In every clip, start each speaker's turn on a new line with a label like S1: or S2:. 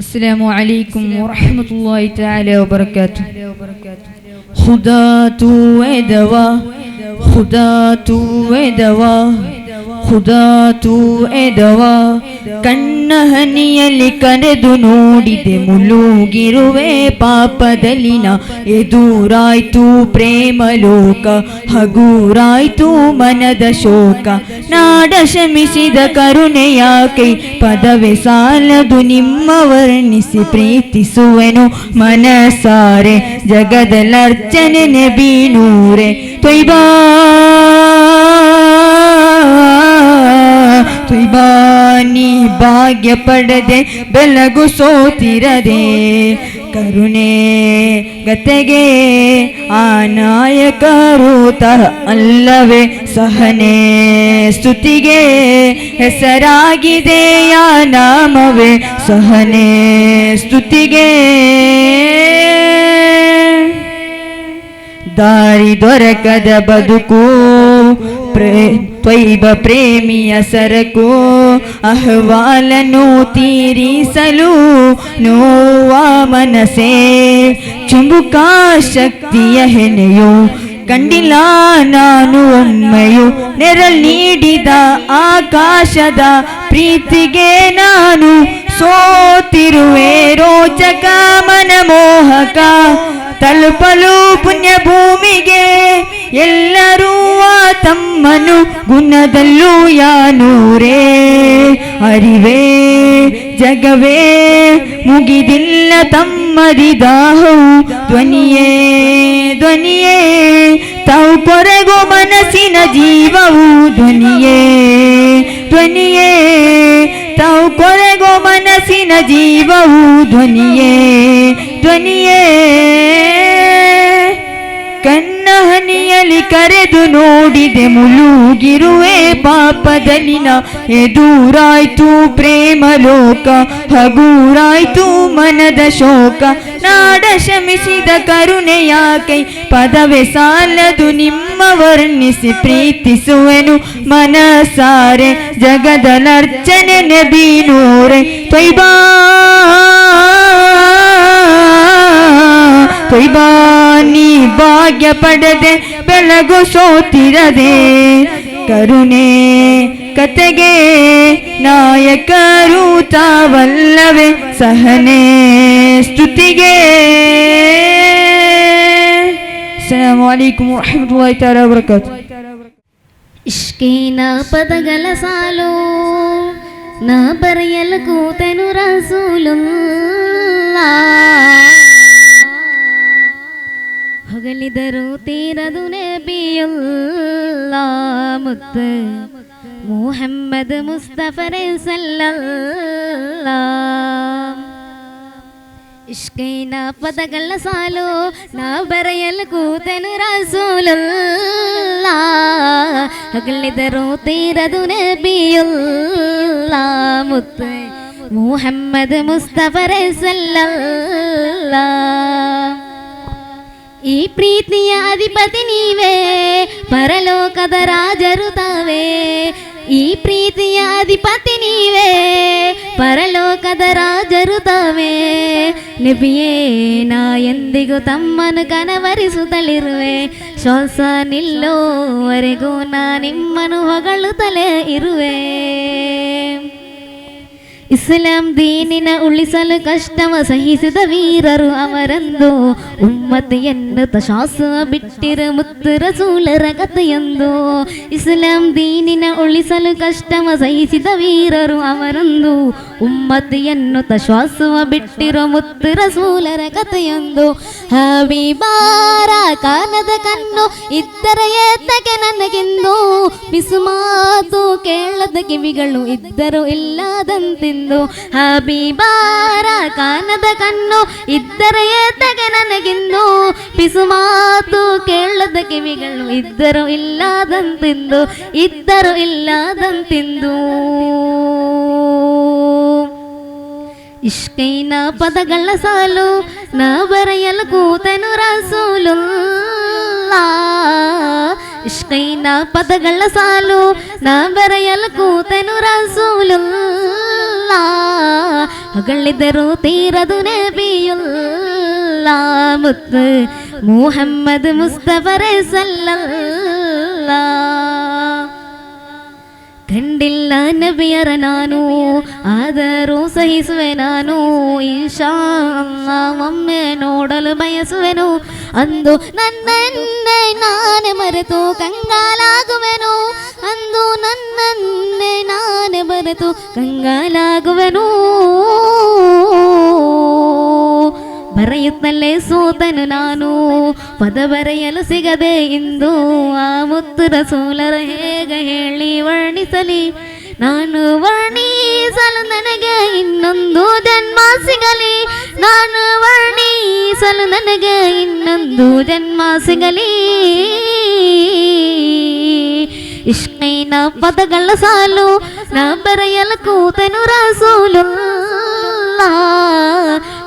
S1: अस्सलामु अलैकुम वरहमतुल्लाहि तआला वबरकातुह। खुदा तू है दवा, खुदा तू है दवा, खुदा तू है दवा. ಕಣ್ಣ ಹನಿಯಲ್ಲಿ ಕರೆದು ನೋಡಿದೆ ಮುಳುಗಿರುವೆ ಪಾಪದಲ್ಲಿನ ಎದುರಾಯ್ತು ಪ್ರೇಮ ಲೋಕ, ಹಗುರಾಯ್ತು ಮನದ ಶೋಕ. ನಾಡ ಶಮಿಸಿದ ಕರುಣೆಯ ಕೈ ಪದವೇ ಸಾಲದು ನಿಮ್ಮ ವರ್ಣಿಸಿ ಪ್ರೀತಿಸುವೆನು ಮನಸಾರೆ. ಜಗದಲರ್ಚನೆ ನಬೀನೂರೆ ತೊಯ್ಬಾ ತುಯ್ಬಾ ನೀ ಭಾಗ್ಯ ಪಡೆದೆ ಬೆಳಗು ಸೋತಿರದೆ. ಕರುಣೆ ಗತೆಗೆ ಆ ನಾಯಕರು ತರ ಅಲ್ಲವೇ ಸಹನೆ. ಸ್ತುತಿಗೆ ಹೆಸರಾಗಿದೆ ಯಾ ನಾಮವೇ ಸಹನೆ. ಸ್ತುತಿಗೆ ದಾರಿ ದೊರಕದ ಬದುಕು ತ್ವೈಬ ಪ್ರೇಮಿಯ ಸರಕು. ಅಹವಾಲನು ತೀರಿಸಲು ನೋವ ಮನಸೆ ಚುಂಬುಕ ಶಕ್ತಿಯ ಹೆಣೆಯು ಕಂಡಿಲ್ಲ ನಾನು ಒಮ್ಮೆಯು. ನೆರಳು ನೀಡಿದ ಆಕಾಶದ ಪ್ರೀತಿಗೆ ನಾನು ಸೋತಿರುವೆ ರೋಚಕ ಮನಮೋಹಕ. ತಲುಪಲು ಪುಣ್ಯ ಭೂಮಿಗೆ ಎಲ್ಲರೂ ತಮ್ಮನು ಗುಣದಲ್ಲೂ ಯಾನೂರೇ. ಅರಿವೇ ಜಗವೇ ಮುಗಿದಿಲ್ಲ ತಮ್ಮದಿದಾಹವು. ಧ್ವನಿಯೇ ಧ್ವನಿಯೇ ತಾವು ಕೊರೆಗೋ ಮನಸ್ಸಿನ ಜೀವವು. ಧ್ವನಿಯೇ ಧ್ವನಿಯೇ ತಾವು ಕೊರೆಗೋ ಮನಸ್ಸಿನ ಜೀವವು. ಧ್ವನಿಯೇ ಧ್ವನಿಯೇ ಕಣ್ಣ ಹನಿಯಲ್ಲಿ ಕರೆದು ನೋಡಿದೆ ಮುಳುಗಿರುವೆ ಪಾಪದಲ್ಲಿನ ಎದುರಾಯ್ತು ಪ್ರೇಮ ಲೋಕ, ಹಗುರಾಯ್ತು ಮನದ ಶೋಕ. ನಾಡ ಶಮಿಸಿದ ಕರುಣೆಯ ಕೈ ಪದವೇ ಸಾಲದು ನಿಮ್ಮ ವರ್ಣಿಸಿ ಪ್ರೀತಿಸುವೆನು ಮನಸಾರೆ. ಜಗದಲರ್ಚನೆ ನಬೀನೂರೆ ತೊಯ್ಬಾ ತೊಯ್ಬಾ ನೀ ಭಾಗ್ಯ ಪಡೆದೆ ಬೆಳಗು ಸೋತಿರದೆ. ಕರುಣೆ ಕತೆಗೆ ನಾಯಕರು ತಾವಲ್ಲವೇ ಸಹನೆ. ಸ್ತುತಿಗೆ. ಅಸ್ಸಲಾಮು ಅಲೈಕುಂ ವರಹಮತುಲ್ಲಾಹಿ ತಆಲಾ ವಬರಕಾತುಹು.
S2: ಇಷ್ಕಿನ ಪದಗಳ ಸಾಲು ನಾ ಬರೆಯಲು ಕೂತೆನು ರಸೂಲುಲ್ಲಾಹ್. ಹೊಗಳಿದರು ತೀರದು ನಬಿಯುಲ್ಲಾಹ್ ಮುತ್ತು ಮುಹಮ್ಮದ್ ಮುಸ್ತಫರೆ ಸಲ್ಲಲ್ಲಾಹ್. ಇಷ್ಕಿನ ಪದಗಳ ಸಾಲು ನಾ ಬರೆಯಲು ಕೂತೆನು ರಸೂಲುಲ್ಲಾಹ್. ಹೊಗಳಿದರು ತೀರದು ನಬಿಯುಲ್ಲಾಹ್ ಮುತ್ತು ಮುಹಮ್ಮದ್ ಮುಸ್ತಫರೆ ಸಲ್ಲಲ್ಲಾಹ್. ಈ ಪ್ರೀತಿಯ ಅಧಿಪತಿ ನೀವೇ, ಪರಲೋಕದ ರಾಜರು ತಾವೇ. ಈ ಪ್ರೀತಿಯ ಅಧಿಪತಿ ನೀವೇ, ಪರಲೋಕದ ರಾಜರು ತಾವೇ. ನಬಿಯೇ ನಾ ಎಂದಿಗೂ ತಮ್ಮನ್ನು ಕನವರಿಸುತ್ತಲಿರುವೆ. ಶ್ವಾಸ ನಿಲ್ಲೋವರೆಗೂ ನಾ ನಿಮ್ಮನ್ನು ಹೊಗಳುತ್ತಲೇ ಇರುವೆ. ಇಸ್ಲಾಂ ದೀನಿನ ಉಳಿಸಲು ಕಷ್ಟವ ಸಹಿಸಿದ ವೀರರು ಅವರಂದು. ಉಮ್ಮತ್ ಎನ್ನುತ್ತ ಶ್ವಾಸ ಬಿಟ್ಟಿರ ಮುತ್ತು ರಸೂಲರ ಕಥೆಯೊಂದು. ಇಸ್ಲಾಂ ದೀನಿನ ಉಳಿಸಲು ಕಷ್ಟವ ಸಹಿಸಿದ ವೀರರು ಅವರಂದು. ಉಮ್ಮತ್ ಎನ್ನುತ್ತ ಶ್ವಾಸ ಬಿಟ್ಟಿರೋ ಮುತ್ತು ರಸೂಲರ ಕಥೆಯೊಂದು. ಹಬೀಬಾರ ಕಾನದ ಕಣ್ಣು ಇದ್ದರ ಏತಕ್ಕೆ ನನಗೆಂದು. ಬಿಸುಮಾತು ಕೇಳದ ಕಿವಿಗಳು ಇದ್ದರು ಇಲ್ಲದಂತೆಂದು. ಹಬೀಬಾರ ಕಾನದ ಕಣ್ಣು ಇದ್ದರ ಏತಕ್ಕೆ ನನಗೆಂದು. ಪಿಸುಮಾತು ಕೇಳದ ಕಿವಿಗಳು ಇದ್ದರು ಇಲ್ಲದಂತೆಂದು. ಇದ್ದರು ಇಲ್ಲದಂತೆಂದು. ಇಷ್ಕಿನ ಪದಗಳ ಸಾಲು ನಾ ಬರೆಯಲು ಕೂತೆನು ರಸೂಲುಲ್ಲಾಹ್. ಇಷ್ಕಿನ ಪದಗಳ ಸಾಲು ನಾ ಬರೆಯಲು ಕೂತೆನು ರಸೂಲುಲ್ಲಾಹ್. ಅಗಳಿದರು ತೀರದು ನಬಿಯುಲ್ಲ ಮುತ್ತು ಮುಹಮ್ಮದ್ ಮುಸ್ತಫರೆ ಸಲ್ಲಲ್ಲ. ಕಂಡಿಲ್ಲ ನಬಿಯರ ನಾನು ಆದರೂ ಸಹಿಸುವೆ ನಾನು, ಇನ್ಶಾ ಅಲ್ಲಾಹ್ ಒಮ್ಮೆ ನೋಡಲು ಬಯಸುವೆನು. ಅಂದು ನನ್ನನ್ನೇ ನಾನೇ ಮರೆತು ಕಂಗಾಲಾಗುವೆನು, ಅಂದು ನನ್ನನ್ನೇ ನಾನೇ ಮರೆತು ಕಂಗಾಲಾಗುವೆನು. ಬರೆಯುತ್ತಲೇ ಸೋತನು ನಾನು, ಪದ ಬರೆಯಲು ಸಿಗದೆ ಇಂದು ಆ ಮುತ್ತು ರಸೂಲರ ಹೇಗೆ ಹೇಳಿ ವರ್ಣಿಸಲಿ. ನಾನು ವರ್ಣಿಸಲು ನನಗೆ ಇನ್ನೊಂದು ಜನ್ಮ ಸಿಗಲಿ, ನಾನು ವರ್ಣಿಸಲು ನನಗೆ ಇನ್ನೊಂದು ಜನ್ಮ ಸಿಗಲಿ. ಇಷ್ಕೈನ ಪದಗಳ ಸಾಲು ನಾ ಬರೆಯಲು ಕೂತನು ರಸೂಲುಲ್ಲ,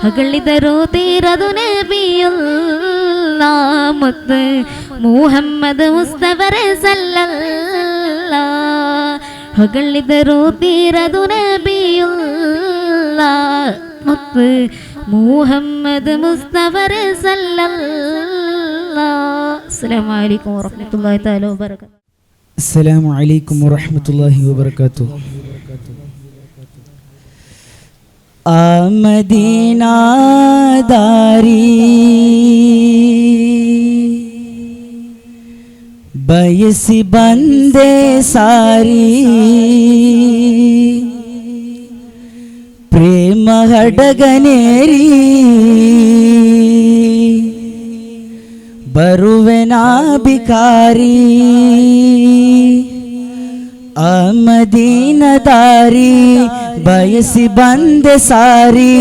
S2: ಹಗಳಿದರು ತೀರದು ನಬಿಯುಲ್ಲ ಮುತ್ತು ಮುಹಮ್ಮದ್ ಮುಸ್ತಫರೆ ಸಲ್ಲಲ್ಲ. ಹಗಳಿದರು ತೀರದು ನಬಿಯುಲ್ಲ ಮುತ್ತು ಮುಹಮ್ಮದ್ ಮುಸ್ತಫರೆ ಸಲ್ಲಲ್ಲ. ಅಸ್ಸಲಾಮು ಅಲೈಕುಂ ವರಹ್ಮತುಲ್ಲಾಹಿ ತಆಲಾ ವಬರಕಾತುಹು.
S3: ಅಸ್ಸಲಾಮು ಅಲೈಕುಂ ವರಹ್ಮತುಲ್ಲಾಹಿ ವಬರಕಾತುಹು. ಆ ಮದೀನಾ ದಾರಿ ಬಯಸಿ ಬಂದೆ ಸಾರಿ, ಪ್ರೇಮ ಹಡಗನೇರಿ ಬರುವೆನಾ ಬಿಕಾರಿ. ಆ ಮದೀನಾ ದಾರಿ ಬಯಸಿ ಬಂದೆ ಸಾರಿ,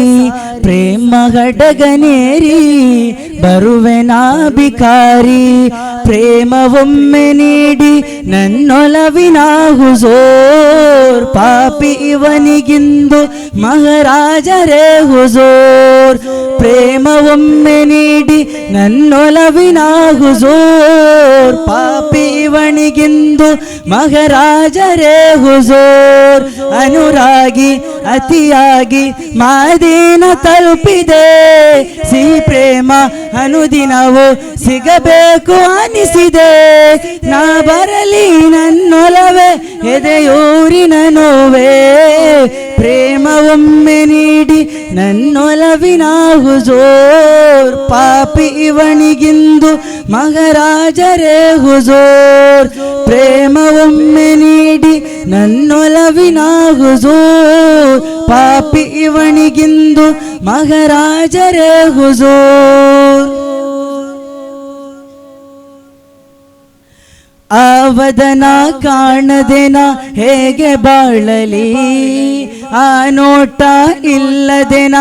S3: ಪ್ರೇಮ ಹಡಗನೇರಿ ಬರುವೆನಾ ಬಿಕಾರಿ. ಪ್ರೇಮವೊಮ್ಮೆ ನೀಡಿ ನನ್ನೊಲವಿನ ಹುಜೂರ್, ಪಾಪಿ ಇವನಿಗಿಂದು ಮಹಾರಾಜರೇ ಹುಜೂರ್. ಪ್ರೇಮವೊಮ್ಮೆ ನೀಡಿ ನನ್ನೊಲವಿನ ಹುಜೂರ್, ಪಾಪಿ ಇವನಿಗಿಂದು ಮಹಾರಾಜರೇ ಹುಜೂರ್. ಅನುರಾಗಿ ಅತಿಯಾಗಿ ಮಾದೀನ ತಲುಪಿದೆ, ಸಿಹಿ ಪ್ರೇಮ ಅನುದಿನವೂ ಸಿಗಬೇಕು ಅನಿಸಿದೆ. ನಾ ಬರಲಿ ನನ್ನೊಲವೇ ಎದೆಯೂರಿನ ನೋವೇ, ಪ್ರೇಮವೊಮ್ಮೆ ನೀಡಿ ನನ್ನೊಲವಿನ ಹುಜೂರ್, ಪಾಪಿ ಇವನಿಗಿಂದು ಮಹಾರಾಜರೇ ಹುಜೂರ್. ಪ್ರೇಮವೊಮ್ಮೆ ನೀಡಿ ನನ್ನೊಲವಿನ ಹುಜೂರ್, ಪಾಪಿ ಇವನಿಗಿಂದು ಮಹಾರಾಜರೇ ಹುಜೂರ್. ಆವದನ ಕಾಣದೆನ ಹೇಗೆ ಬಾಳಲಿ, ಆ ನೋಟ ಇಲ್ಲದೆನ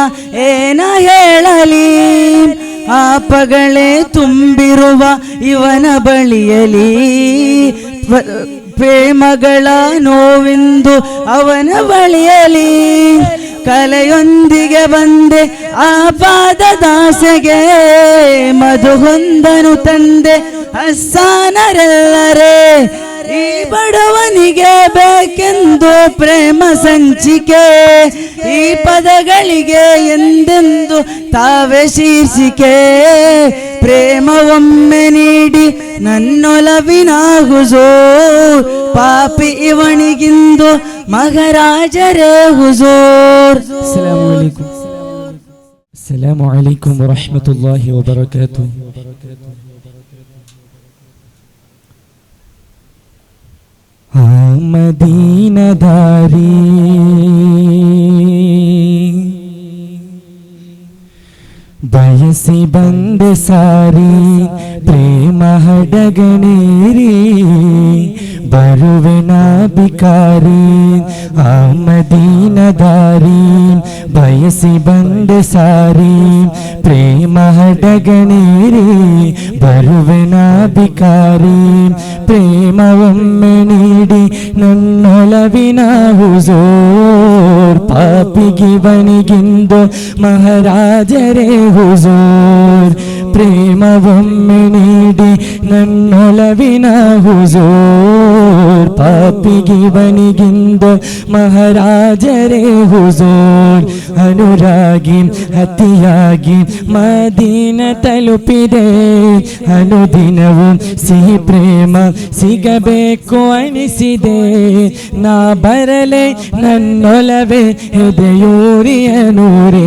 S3: ಏನ ಹೇಳಲಿ. ಆಪಗಳೇ ತುಂಬಿರುವ ಇವನ ಬಳಿಯಲಿ, ಪ್ರೇಮಗಳ ನೋವಿಂದು ಅವನ ಬಳಿಯಲಿ. ಕಲೆಯೊಂದಿಗೆ ಬಂದೆ ಆ ಪಾದದಾಸೆಗೆ, ಮಧು ಹೊಂದನು ತಂದೆ ಹಸ್ಸಾನರೆಲ್ಲರೇ. ಈ ಬಡವನಿಗೆ ಬೇಕೆಂದು ಪ್ರೇಮ ಸಂಚಿಕೆ, ಈ ಪದಗಳಿಗೆ ಎಂದೆಂದು ತಾವೇ ಶೀರ್ಷಿಕೆ. ಪ್ರೇಮವೊಮ್ಮೆ ನೀಡಿ ನನ್ನೊಲವಿನ ಹುಜೂರ್, ಪಾಪಿ ಇವನಿಗಿಂದು ಮಹಾರಾಜರೇ ಹುಜೂರ್.
S4: ಅಸ್ಸಲಾಮು ಅಲೈಕುಂ ವರಹ್ಮತುಲ್ಲಾಹಿ ವಬರಕಾತುಹು. ಆ ಮದೀನಾ ದಾರಿ ಬಯಸಿ ಬಂದೆ ಸಾರಿ, ಪ್ರೇಮ ಹಡಗನೇರಿ ಬರುವೆನಾ ಬಿಕಾರಿ. ಆ ಮದೀನಾ ದಾರಿ ಬಯಸಿ ಬಂದೆ ಸಾರಿ, ಪ್ರೇಮ ಹಡಗನೇರಿ ಬರುವೆನಾ ಬಿಕಾರಿ. ಪ್ರೇಮವೊಮ್ಮೆ ನೀಡಿ ನನ್ನೊಲವಿನ ಹುಜೂರ್, ಪಾಪಿಗಿವನಿಗಿಂದು ಮಹಾರಾಜರೇ ಹುಜೂರ್ ಪ್ರೇಮವೊಮ್ಮೆ ನೀಡಿ ನನ್ನೊಲವಿನ ಹುಜೂರ್ ಪಾಪಿಗಿವನಿಗಿಂದು ಮಹಾರಾಜರೇ ಹುಜೂರ್ ಅನುರಾಗಿ ಅತಿಯಾಗಿ ಮದೀನ ತಲುಪಿದೆ ಅನುದಿನವೂ ಸಿಹಿ ಪ್ರೇಮ ಸಿಗಬೇಕು ಅನಿಸಿದೆ ನಾ ಬರಲೆ ನನ್ನೊಲವೇ ಎದೆಯೂರಿಯ ನೂರೇ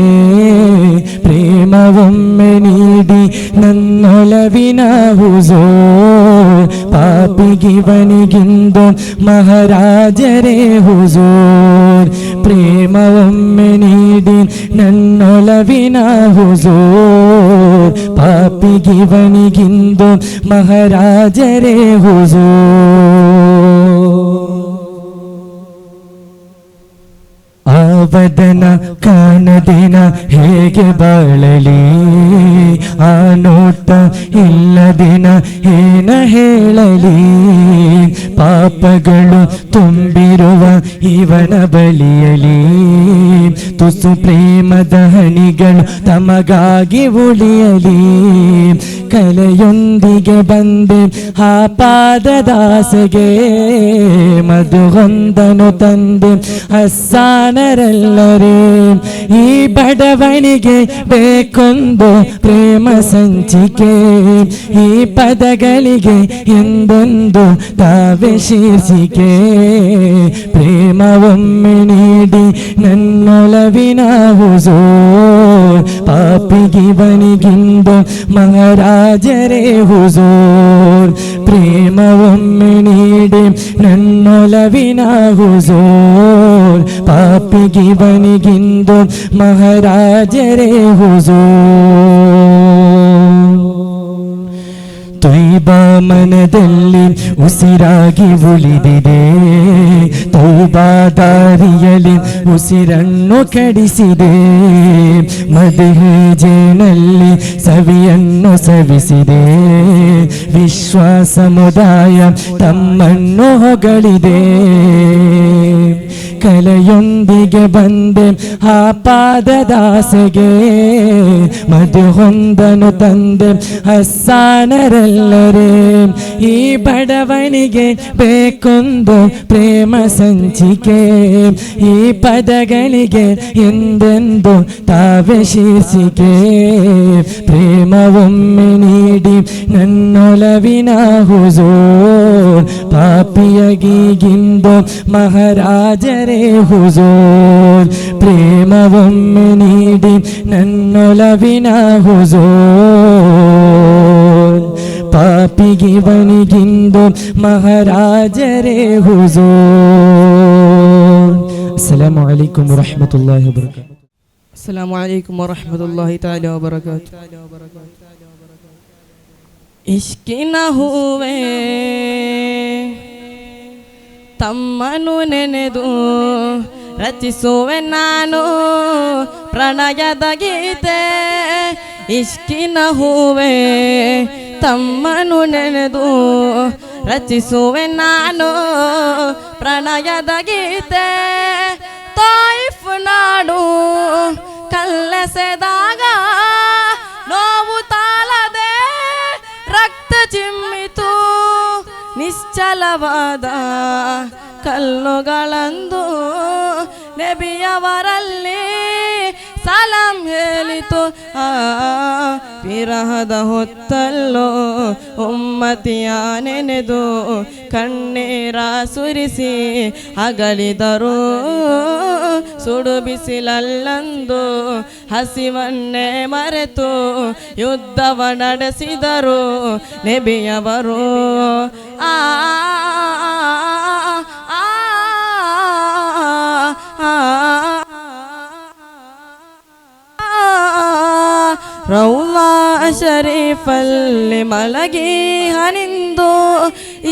S4: ಪ್ರೇಮವೊಮ್ಮೆ ನೀಡಿ ನನ್ನೊಲವಿನ ಹುಜೂರ್ ಪಾಪಿಗಿವನಿಗಿಂದು ಮಹಾರಾಜರೇ ಹುಜೂರ್ ಪ್ರೇಮವೊಮ್ಮೆ ನೀಡಿ ನನ್ನೊಲವಿನ ಹುಜೂರ್ ಪಾಪಿಗಿವನಿಗಿಂದು ಮಹಾರಾಜರೇ ಹುಜೂರ್ ಆವದನ ಕಾಣದಿನ ಹೇಗೆ ಬಾಳಲಿ ಆ ನೋಟ ಇಲ್ಲದಿನ ಏನ ಹೇಳಲಿ ಪಾಪಗಳು ತುಂಬಿರುವ ಇವನ ಬಳಿಯಲಿ ತುಸು ಪ್ರೇಮದ ಹನಿಗಳು ತಮಗಾಗಿ ಉಳಿಯಲಿ ಕಲೆಯೊಂದಿಗೆ ಬಂದೆ ಆ ಪಾದದಾಸೆಗೆ ಮಧುಗೊಂದನು ತಂದೆ ಹಸ್ಸಾನರಲ್ಲರೇ ಈ ಬಡವನಿಗೆ ಬೇಕೊಂದು ಪ್ರೇಮ ಸಂಚಿಕೆ ಈ ಪದಗಳಿಗೆ ಎಂದೊಂದು ತಾವೇ ಶೀರ್ಷಿಕೆ ಪ್ರೇಮವೊಮ್ಮೆ ನೀಡಿ ನನ್ನೊಲವಿನ ಹುಜೂರ್ ಪಾಪಿಗಿವನಿಗಿಂದು ಮಹಾರಾಜರೇ ಹುಜೂರ್ ಪ್ರೇಮವೊಮ್ಮೆ ನೀಡಿ ನನ್ನೊಲವಿನ ಹುಜೂರ್ ಪಾಪಿಗಿವನಿಗಿಂದು ಮಹಾರಾಜರೇ ಹುಜೂರ್ ತೌಬಾ ಮನದಲ್ಲಿ ಉಸಿರಾಗಿ ಉಳಿದಿದೆ ತೌಬಾ ದಾರಿಯಲ್ಲಿ ಉಸಿರನ್ನು ಕಡಿಸಿದೆ ಮದಹೇಜೆನಲ್ಲಿ ಸವಿಯನ್ನು ಸವಿಸಿದೆ ವಿಶ್ವ ಸಮುದಾಯ ತಮ್ಮನ್ನು ಹೊಗಳಿದೆ ಕಲೆಯೊಂದಿಗೆ ಬಂದೆ ಆ ಪಾದದಾಸೆಗೆ ಮಧುಹೊಂದನು ತಂದೆ ಹಸ್ಸಾನರಲ್ಲರೇ ಈ ಬಡವನಿಗೆ ಬೇಕೊಂದು ಪ್ರೇಮ ಸಂಚಿಕೆ ಈ ಪದಗಳಿಗೆ ಎಂದೆಂದು ತಾವೇ ಶೀರ್ಷಿಕೆ ಪ್ರೇಮವೊಮ್ಮೆ ನೀಡಿ ನನ್ನೊಲವಿನ ಹುಜೂರ್ ಪಾಪಿಯಗಿಗಿಂದು ಮಹಾರಾಜರೇ ಹುಜೂರ್ ಪ್ರೇಮವೊಮ್ಮೆ ನೀಡಿ ನನ್ನೊಲವಿನ ಹುಜೂರ್ ಪಾಪಿಗಿವನಿಗಿಂದು ಮಹಾರಾಜರೇ ಹುಜೂರ್ ಅಸ್ಸಲಾಮು ಅಲೈಕುಂ ವರಹ್ಮತುಲ್ಲಾಹಿ ವಬರಕಾತುಹು
S5: ಅಸ್ಸಲಾಮು ಅಲೈಕುಂ ವರಹ್ಮತುಲ್ಲಾಹಿ ತಆಲಾ ವಬರಕಾತುಹು ಇಷ್ಕಿನ ಹೂವೇ ತಮ್ಮನು ನೆನೆದು ರಚಿಸುವೆ ನಾನು ಪ್ರಣಯದ ಗೀತೆ ಇಷ್ಕಿನ ಹೂವೇ ತಮ್ಮನು ನೆನೆದು ರಚಿಸುವೆ ನಾನು ಪ್ರಣಯದ ಗೀತೆ ತಾಯಿಫ್ ನಾಡು ಕಲ್ಲೆಸೆದಾಗ ನೋವು ತಾಳದೆ ರಕ್ತ ಚಿಮ್ಮಿತು ನಿಶ್ಚಲವಾದ ಕಲ್ಲುಗಳಂದು ನಬಿಯವರಲ್ಲಿ ಸಲಾಂ ಹೇಳಿತು ವಿರಹದ ಹೊತ್ತಲ್ಲೋ ಉಮ್ಮತಿಯ ನೆನೆದು ಕಣ್ಣೀರ ಸುರಿಸಿ ಅಗಲಿದರು ಸುಡು ಬಿಸಿಲಲ್ಲಂದು ಹಸಿವನ್ನೇ ಮರೆತು ಯುದ್ಧವ ನಡೆಸಿದರು ನಬಿಯವರು ಆ ರೌಲಾ ಶರೀಫಲ್ಲಿ ಮಲಗಿ ಹನಿಂದು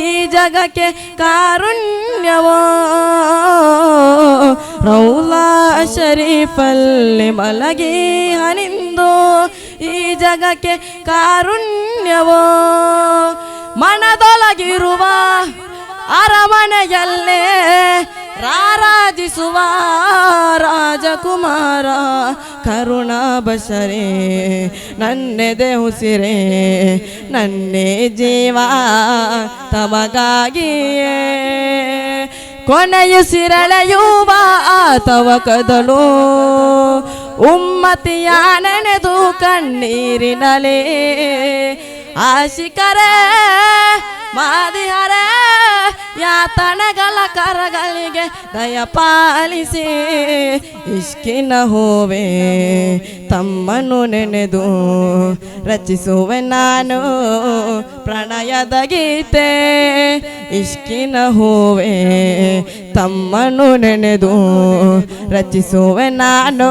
S5: ಈ ಜಗಕ್ಕೆ ಕಾರುಣ್ಯವೋ ರೌಲಾ ಶರೀಫಲ್ಲಿ ಮಲಗಿ ಹನಿಂದು ಈ ಜಗಕ್ಕೆ ಕಾರುಣ್ಯವೋ ಮನದೊಳಗಿರುವ ಅರಮನೆಯಲ್ಲೇ ರಾರಾಜಿಸುವ ರಾಜಕುಮಾರ ಕರುಣಾ ಬಶರೇ ನನ್ನೆದೆ ಉಸಿರೇ ನನ್ನೇ ಜೀವ ತಮಗಾಗಿಯೇ ಕೊನೆಯುಸಿರೆಳೆಯುವ ತವ ಕದಲು ಉಮ್ಮತಿಯ ನೆನೆದು ಕಣ್ಣೀರಿನಲೇ ಆಶಿಕರೇ ಮಾದಿಹರೇ ಯಾತನೆಗಳ ಕರಗಳಿಗೆ ದಯ ಪಾಲಿಸಿ ಇಷ್ಕಿನ ಹೂವೆ ತಮ್ಮನ್ನು ನೆನೆದು ರಚಿಸುವೆ ನಾನು ಪ್ರಣಯದ ಗೀತೆ ಇಷ್ಕಿನ ಹೂವೆ ತಮ್ಮನ್ನು ನೆನೆದು ರಚಿಸುವೆ ನಾನು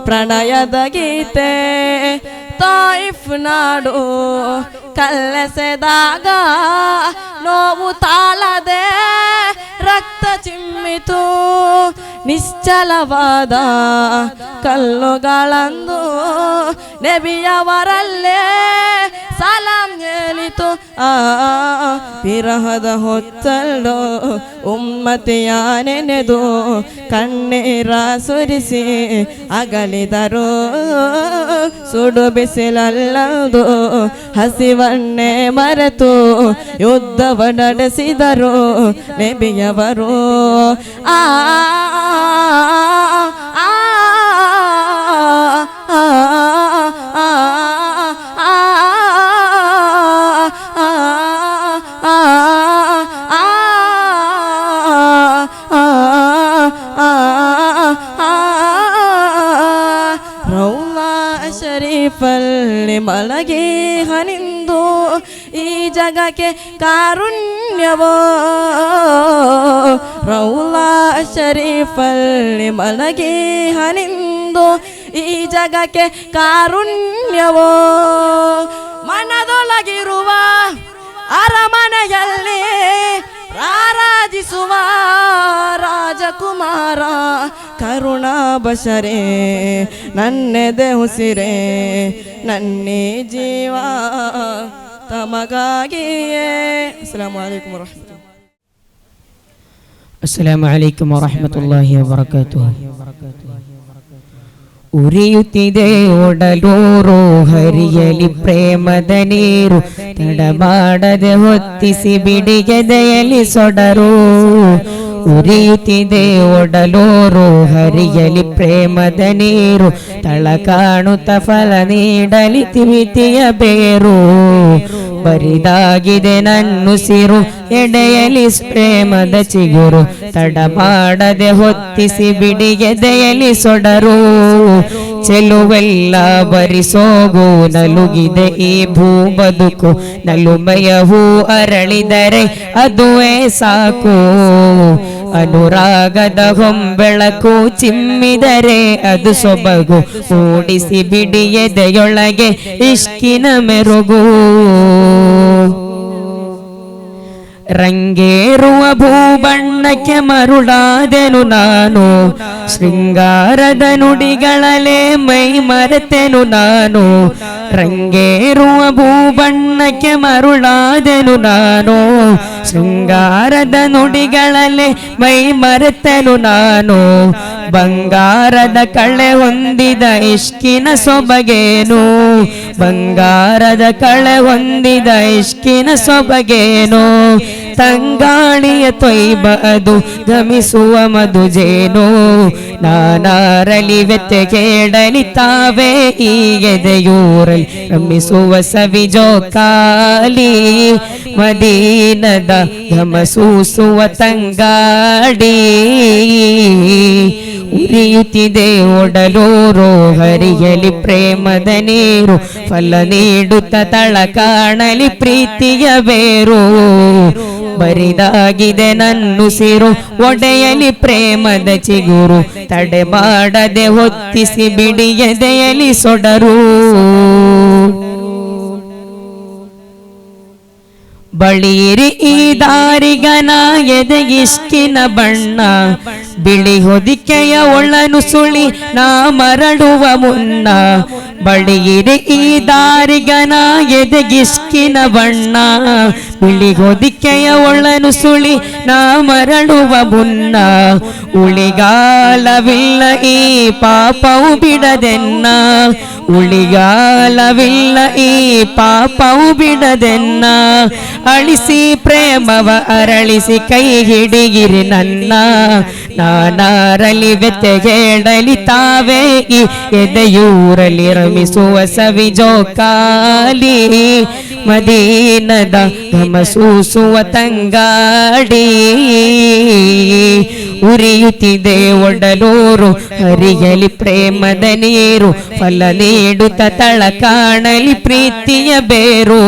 S5: ಪ್ರಣಯದ ಗೀತೆ ತಾಯಿಫ್ ನಾಡು ಕಲ್ಲೆಸೆದಾಗ ನೋವು ತಾಳದೆ ರಕ್ತ ಚಿಮ್ಮಿತು ನಿಶ್ಚಲವಾದ ಕಲ್ಲುಗಳಂದು ನಬಿಯವರಲ್ಲೇ ಸಲಾಂ ಹೇಳಿತು ವಿರಹದ ಹೊತ್ತಲ್ಲೋ ಉಮ್ಮತಿಯ ನೆನೆದು ಕಣ್ಣೀರ ಸುರಿಸಿ ಅಗಲಿದರು ಸುಡು ಬಿಸಿಲಲ್ಲದು ಹಸಿವನ್ನೇ ಮರೆತು ಯುದ್ಧವ ನಡೆಸಿದರು ನಬಿಯವರು ಆ ಶರೀಫಲ್ಲಿ ಮಲಗಿ ಹನಿಂದು ಈ ಜಗಕ್ಕೆ ಕಾರುಣ್ಯವೋ ರೌಲಾ ಶರೀಫಲ್ಲಿ ಮಲಗಿ ಹನಿಂದು ಈ ಜಗಕ್ಕೆ ಕಾರುಣ್ಯವೋ ಮನದೊಳಗಿರುವ ಅರಮನೆಯಲ್ಲಿ ರಾರಾಜಿಸುವ ರಾಜಕುಮಾರ ಕರುಣಾ ಬಶರೇ ನನ್ನೆದೆ ಉಸಿರೇ ನನ್ನೇ ಜೀವ ತಮಗಾಗಿಯೇ. ಅಸ್ಸಲಾಮು ಅಲೈಕುಂ ವರಹಮತುಲ್ಲಾಹಿ.
S4: ಅಸ್ಸಲಾಮು ಅಲೈಕುಂ ವರಹಮತುಲ್ಲಾಹಿ ವಬರಕಾತುಹು. ಉರಿಯುತ್ತಿದೆ ಒಡಲೂರು ಹರಿಯಲಿ ಪ್ರೇಮದ ನೀರು ತಡಮಾಡದೆ ಹೊತ್ತಿಸಿ ಬಿಡಿಗೆದೆಯಲಿ ಸೊಡರು ಉರಿಯುತ್ತಿದೆ ಒಡಲೂರು ಹರಿಯಲಿ ಪ್ರೇಮದ ನೀರು ತಳ ಕಾಣುತ್ತ ಫಲ ನೀಡಲಿ ತಿಮಿತಿಯ ಬೇರು ಬರಿದಾಗಿದೆ ನನ್ನುಸಿರು ಎಡೆಯಲಿ ಪ್ರೇಮದ ಚಿಗುರು ತಡಮಾಡದೆ ಹೊತ್ತಿಸಿ ಬಿಡಿಗೆದೆಯಲಿ ಸೊಡರು ಚೆಲುವೆಲ್ಲ ಬರಿಸೋಗು ನಲುಗಿದೆ ಈ ಭೂ ಬದುಕು ನಲುಮೆಯ ಹೂ ಅರಳಿದರೆ ಅದುವೇ ಸಾಕು ಅನುರಾಗದ ಹೊಂಬೆಳಕು ಚಿಮ್ಮಿದರೆ ಅದು ಸೊಬಗು ಮೂಡಿಸಿ ಬಿಡಿಯದೆಯೊಳಗೆ ಇಷ್ಕಿನ ಮೆರುಗು ರಂಗೇರುವ ಭೂಬಣ್ಣಕ್ಕೆ ಮರುಳಾದೆನು ನಾನು ಶೃಂಗಾರದ ನುಡಿಗಳಲ್ಲೇ ಮೈ ಮರೆತೆನು ನಾನು ರಂಗೇರುವ ಭೂಬಣ್ಣಕ್ಕೆ ಮರುಳಾದೆನು ನಾನು ಶೃಂಗಾರದ ನುಡಿಗಳಲ್ಲೇ ಮೈ ಮರೆತೆನು ನಾನು ಬಂಗಾರದ ಕಳೆ ಹೊಂದಿದ ಇಷ್ಕಿನ ಸೊಬಗೇನು ಬಂಗಾರದ ಕಳೆ ಹೊಂದಿದ ಇಷ್ಕಿನ ಸೊಬಗೇನು ತಂಗಾಳಿಯ ತೊಯ್ಬ ಅದು ಗಮಿಸುವ ಮಧುಜೇನು ನಾನಾರಲಿ ವ್ಯತ್ಯ ಕೇಳಲಿ ತಾವೇ ಈಗೆದೆಯೂರಲಿ ರಮಿಸುವ ಸವಿಜೋಕಾಲಿ ಮದೀನದ ಘಮಸೂಸುವ ತಂಗಾಡಿ ಉರಿಯುತ್ತಿದೆ ಒಡಲೂರು ಹರಿಯಲಿ ಪ್ರೇಮದ ನೀರು ಫಲ ನೀಡುತ್ತ ತಳ ಕಾಣಲಿ ಪ್ರೀತಿಯ ಬೇರು ಬರಿದಾಗಿದೆ ನನ್ನುಸಿರು ಒಡೆಯಲಿ ಪ್ರೇಮದ ಚಿಗುರು ತಡೆ ಮಾಡದೆ ಹೊತ್ತಿಸಿ ಬಿಡಿಯದೆಯಲಿ ಸೊಡರು ಬಳಿಯಿರಿ ಈ ದಾರಿಗನ ಎದೆಗಿಷ್ಟಿನ ಬಣ್ಣ ಬಿಳಿ ಹೊದಿಕೆಯ ಒಳನು ಸುಳಿ ನಾ ಮರಳುವ ಮುನ್ನ ಬಳಿಯಿರಿ ಈ ದಾರಿಗನ ಎದೆಗಿಷ್ಟಿನ ಬಣ್ಣ ಬಿಳಿ ಹೊದಿಕೆಯ ಒಳನು ಸುಳಿ
S6: ನಾ ಮರಳುವ ಮುನ್ನ ಉಳಿಗಾಲವಿಲ್ಲ ಈ ಪಾಪವು ಬಿಡದೆನ್ನ ಉಳಿಗಾಲವಿಲ್ಲ ಈ ಪಾಪವು ಬಿಡದೆನ್ನ ಅಳಿಸಿ ಪ್ರೇಮವ ಅರಳಿಸಿ ಕೈ ಹಿಡಿಗಿರಿ ನನ್ನ ನಾನಾರಲಿ ವ್ಯತೆಗೇಡಲಿ ತಾವೇ ಈ ಎದೆಯೂರಲಿ ರಮಿಸುವ ಸವಿ ಜೋಕಾಲಿ ಮದೀನದ ಘಮಸೂಸುವ ತಂಗಾಡಿ ಉರಿಯುತ್ತಿದೆ ಒಡಲೂರು ಹರಿಯಲಿ ಪ್ರೇಮದ ನೀರು ಫಲ ನೀಡುತ್ತ ತಳ ಕಾಣಲಿ ಪ್ರೀತಿಯ ಬೇರು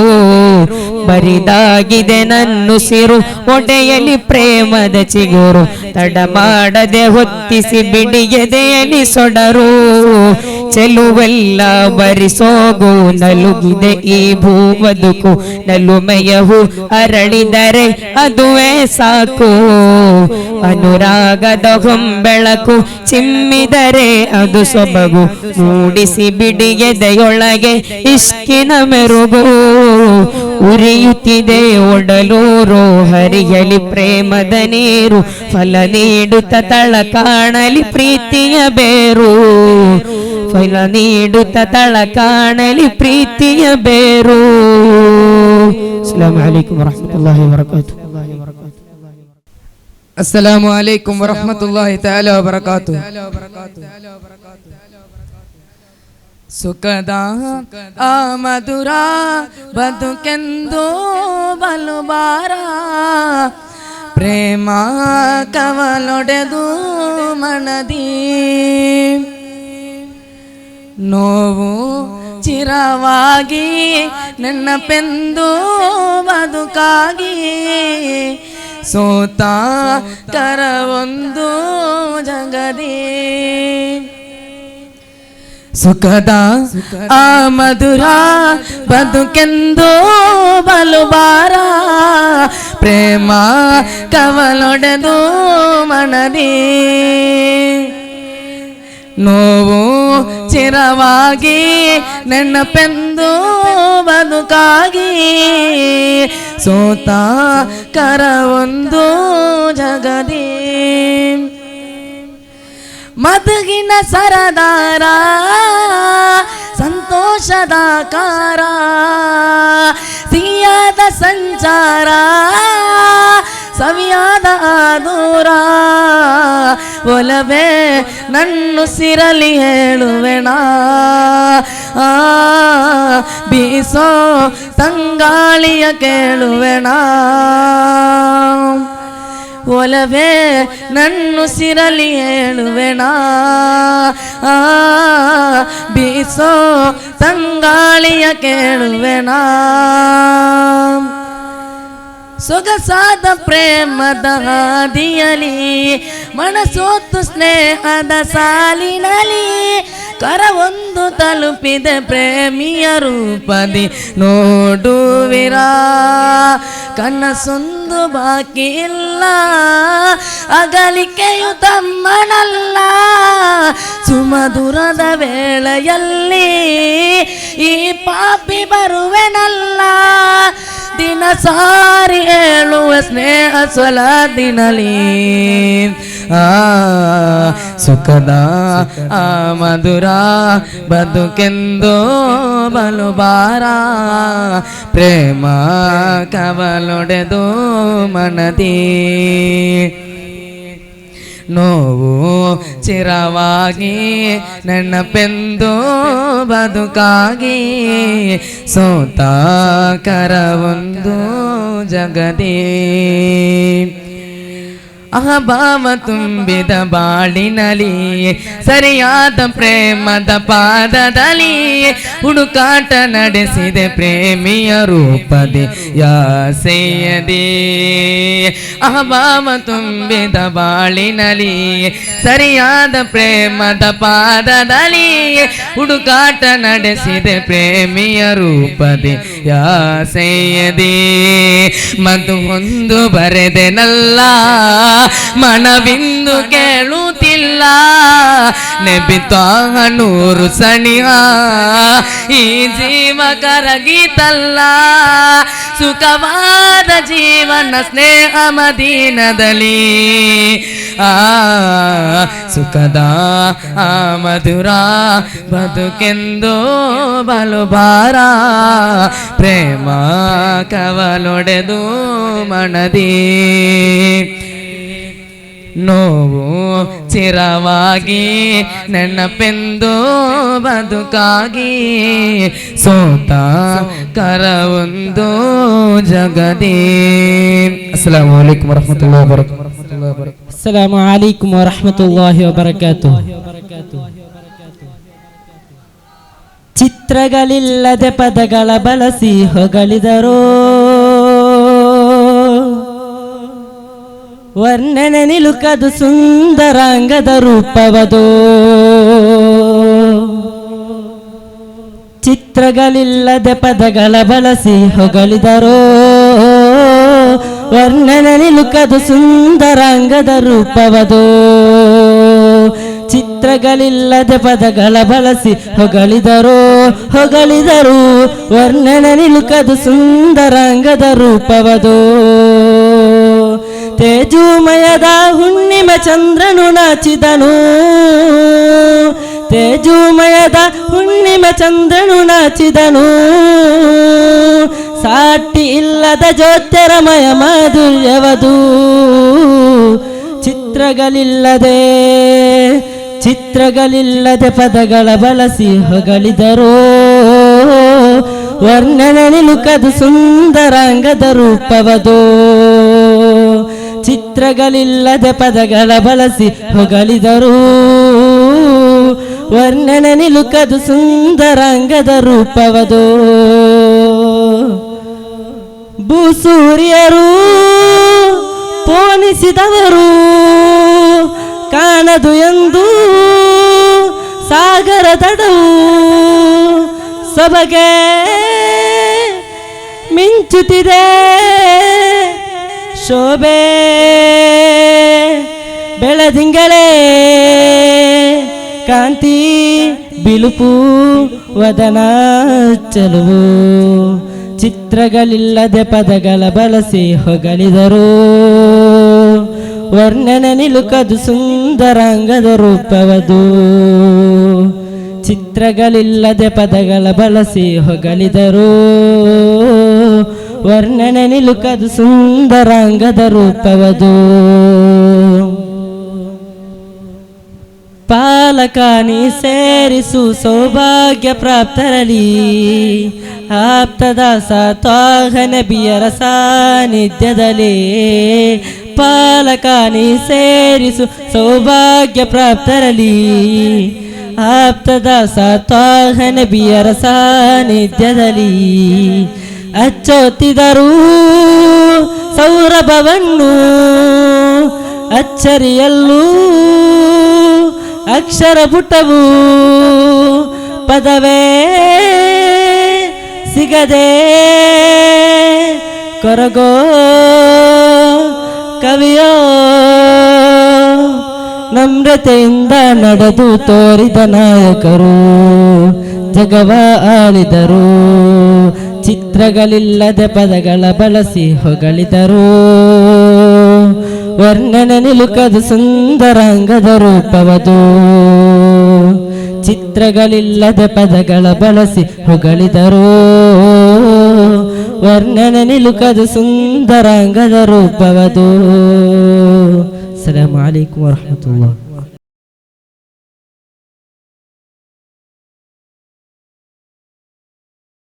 S6: ಬರಿದಾಗಿದೆ ನನ್ನುಸಿರು ಒಡೆಯಲಿ ಪ್ರೇಮದ ಚಿಗುರು ತಡ ಮಾಡದೆ ಹೊತ್ತಿಸಿ ಬಿಡಿಗೆದೆಯಲಿ ಸೊಡರು ಚೆಲುವೆಲ್ಲ ಬರಿಸೋಗು ನಲುಗಿದೆ ಈ ಭೂ ಬದುಕು ನಲುಮೆಯವು ಅರಳಿದರೆ ಅದುವೇ ಸಾಕು ಅನುರಾಗದ ಹೊಂಬೆಳಕು ಚಿಮ್ಮಿದರೆ ಅದು ಸೊಬಗು ಮೂಡಿಸಿ ಬಿಡಿಗೆದೆಯೊಳಗೆ ಇಷ್ಕಿನ ಮೆರುಗು ಉರಿಯುತ್ತಿದೆ ಒಡಲೂರು ಹರಿಯಲಿ ಪ್ರೇಮದ ನೀರು ಫಲ ನೀಡುತ್ತ ತಳ ಕಾಣಲಿ ಪ್ರೀತಿಯ ಬೇರು ಫಲ ನೀಡುತ್ತ ತಳ ಕಾಣಲಿ ಪ್ರೀತಿಯ ಬೇರು. ಅಸ್ಸಲಾಮು ಅಲೈಕುಂ ವರಹ್ಮತುಲ್ಲಾಹಿ ವಬರಕಾತುಹು.
S5: ಅಸ್ಸಲಾಮು ಅಲೈಕುಂ ವರಹ್ಮತುಲ್ಲಾಹಿ ತಆಲಾ ವಬರಕಾತುಹು. ಸುಖದ ಆ ಮಧುರ ಬದುಕೆಂದು ಬಲುಬಾರ ಪ್ರೇಮ ಕವಲೊಡೆದು ಮನದಿ ನೋವು ಚಿರವಾಗಿ ನೆನಪೆಂದು ಬದುಕಾಗಿ ಸೋತ ಕರವೊಂದು ಜಗದಿ ಸುಖದ ಆ ಮಧುರ ಬದುಕೆಂದು ಬಲುಬಾರ ಪ್ರೇಮ ಕವಲೊಡೆದು ಮನದಿ ನೋವು ಚಿರವಾಗಿ ನೆನಪೆಂದು ಬದುಕಾಗಿ ಸೋತ ಕರವೊಂದು ಜಗದಿ ಮಧುಗಿನ ಸರದಾರ ಸಂತೋಷದ ಕಾರ ಸಿಹಿಯಾದ ಸಂಚಾರ ಸವಿಯಾದ ದೂರ ಒಲವೇ ನನ್ನುಸಿರಲಿ ಹೇಳುವೆಣ ಬೀಸೋ ತಂಗಾಳಿಯ ಕೇಳುವೆಣ ಒಲವೇ ನನ್ನುಸಿರಲಿ ಹೇಳುವೆಣ ಬೀಸೋ ತಂಗಾಳಿಯ ಕೇಳುವೆಣ ಸೊಗಸಾದ ಪ್ರೇಮದ ಹಾದಿಯಲಿ ಮನಸೋತು ಸ್ನೇಹದ ಸಾಲಿನಲಿ ಕರವೊಂದು ತಲುಪಿದೆ ಪ್ರೇಮಿಯ ರೂಪದಿ ನೋಡುವಿರಾ ಕನಸೊಂದು ಬಾಕಿ ಇಲ್ಲ ಅಗಲಿಕೆಯು ತಮ್ಮನಲ್ಲ ಸುಮಧುರದ ವೇಳೆಯಲ್ಲಿ ಈ ಪಾಪಿ ಬರುವೆನಲ್ಲ ದಿನ ಸಾರಿ ಹೇಳುವ ಸ್ನೇಹ ಸ್ವಲ ದಿನಲಿ ಸುಖದ ಆ ಮಧುರ ಬದುಕೆಂದು ಬಲುಬಾರ ಪ್ರೇಮ ಕವಲೊಡೆದು ಮನದಿ ನೋವು ಚಿರವಾಗಿ ನೆನಪೆಂದು ಬದುಕಾಗಿ ಸೋತ ಕರವೊಂದು ಜಗದಿ ಅಹಭಾವ ತುಂಬಿದ ಬಾಳಿನಲಿ ಸರಿಯಾದ ಪ್ರೇಮದ ಪಾದದಲ್ಲಿ ಹುಡುಕಾಟ ನಡೆಸಿದೆ ಪ್ರೇಮಿಯ ರೂಪದಿ ಯಾಸೆಯದಿ ಅಹಭಾವ ತುಂಬಿದ ಬಾಳಿನಲಿ ಸರಿಯಾದ ಪ್ರೇಮದ ಪಾದದಲ್ಲಿ ಹುಡುಕಾಟ ನಡೆಸಿದೆ ಪ್ರೇಮಿಯ ರೂಪದಿ ಯಾಸೆಯದಿ ಮಧು ಹೊಂದು ಬರೆದೆನಲ್ಲ ಮನವಿಂದು ಕೇಳುತ್ತಿಲ್ಲ ನೆಬಿತ ನೂರು ಸನಿಹ
S6: ಈ ಜೀವ ಕರಗಿತಲ್ಲ ಸುಖವಾದ ಜೀವನ ಸ್ನೇಹ ಮದೀನದಲ್ಲಿ ಸುಖದ ಮಧುರ ಬದುಕೆಂದು ಬಲು ಭಾರ ಪ್ರೇಮ ಕವಲೊಡೆದು ಮನದಿ ನೋವು ಚಿರವಾಗಿ ನೆನಪೆಂದು ಬದುಕಾಗಿ ಸೋತ ಕರವೊಂದು ಜಗದಿ.
S4: ಅಸ್ಸಲಾಮು ಅಲೈಕುಂ ವರಹಮತುಲ್ಲಾಹಿ ವಬರಕಾತುಹು.
S5: ಅಸ್ಸಲಾಮು ಅಲೈಕುಂ ವರಹಮತುಲ್ಲಾಹಿ ವಬರಕಾತುಹು. ಚಿತ್ರಗಳಿಲ್ಲದೆ ಪದಗಳ ಬಳಸಿ ಹೊಗಳಿದರು ವರ್ಣನೆ ನಿಲುಕದು ಸುಂದರಾಂಗದ ರೂಪವದು. ಚಿತ್ರಗಳಿಲ್ಲದೆ ಪದಗಳ ಬಳಸಿ ಹೊಗಳಿದರು ವರ್ಣನೆ ನಿಲುಕದು ಸುಂದರಾಂಗದ ರೂಪವದು. ಚಿತ್ರಗಳಿಲ್ಲದೆ ಪದಗಳ ಬಳಸಿ ಹೊಗಳಿದರು ವರ್ಣನೆ ನಿಲುಕದು ಸುಂದರಾಂಗದ ರೂಪವದು. ತೇಜುಮಯದ ಹುಣ್ಣಿಮೆ ಚಂದ್ರನು ನಾಚಿದನು ತೇಜುಮಯದ ಹುಣ್ಣಿಮೆ ಚಂದ್ರನು ನಾಚಿದನು ಸಾಟಿ ಇಲ್ಲದ ಜ್ಯೋತಿರಮಯ ಮಾಧುರ್ಯವದು. ಚಿತ್ರಗಳಿಲ್ಲದೆ ಪದಗಳ ಬಳಸಿ ಹೊಗಳಿದರು ವರ್ಣನೆ ನಿಲುಕದು ಸುಂದರಾಂಗದ ರೂಪವದು. ಚಿತ್ರಗಳಿಲ್ಲದೆ ಪದಗಳ ಬಳಸಿ ಹೊಗಳಿದರು ವರ್ಣನೆ ನಿಲುಕದು ಸುಂದರಾಂಗದ ರೂಪವದು. ಭೂಸೂರ್ಯರು ಪೋಣಿಸಿದವರು ಕಾಣದು ಎಂದು ಸಾಗರ ದಡವು ಸೊಬಗೆ ಮಿಂಚುತ್ತಿದೆ ಶೋಭೆ ಬೆಳದಿಂಗಳೇ ಕಾಂತಿ ಬಿಳುಪು ವದನ ಚೆಲುವು. ಚಿತ್ರಗಳಿಲ್ಲದೆ ಪದಗಳ ಬಳಸಿ ಹೊಗಳಿದರು ವರ್ಣನೆ ನಿಲುಕದು ಸುಂದರಾಂಗದ ರೂಪವದು. ಚಿತ್ರಗಳಿಲ್ಲದೆ ಪದಗಳ ಬಳಸಿ ಹೊಗಳಿದರು ವರ್ಣನೆ ನಿಲುಕದು ಸುಂದರಾಂಗದ ರೂಪವದು. ಪಾಲಕಾನಿ ಸೇರಿಸು ಸೌಭಾಗ್ಯ ಪ್ರಾಪ್ತರಲಿ ಆಪ್ತದಾಸ ತ್ವಾಹ ನಬಿಯರ ಸಾನ್ನಿಧ್ಯದಲ್ಲಿ. ಪಾಲಕಾನಿ ಸೇರಿಸು ಸೌಭಾಗ್ಯ ಪ್ರಾಪ್ತರಲಿ ಆಪ್ತದಾಸ ತ್ವಾಹ ನಬಿಯರ ಸಾನ್ನಿಧ್ಯದಲ್ಲಿ. ಅಚ್ಚೊತ್ತಿದರು ಸೌರಭವನ್ನು ಅಚ್ಚರಿಯಲ್ಲೂ ಅಕ್ಷರ ಪುಟವು ಪದವೇ ಸಿಗದೆ ಕೊರಗೋ ಕವಿಯೋ ನಮ್ರತೆಯಿಂದ ನಡೆದು ತೋರಿದ ನಾಯಕರು ಜಗವ ಆಳಿದರು. ಚಿತ್ರಗಳಿಲ್ಲದೆ ಪದಗಳ ಬಳಸಿ ಹೊಗಳಿದರು ವರ್ಣನೆ ನಿಲುಕದು ಸುಂದರಾಂಗದ ರೂಪವದು. ಚಿತ್ರಗಳಿಲ್ಲದೆ ಪದಗಳ ಬಳಸಿ ಹೊಗಳಿದರು ವರ್ಣನೆ ನಿಲುಕದು ಸುಂದರಾಂಗದ ರೂಪವದು. ಅಸ್ಸಲಾಮು ಅಲೈಕುಂ ವರಹಮತುಲ್ಲಾಹ್.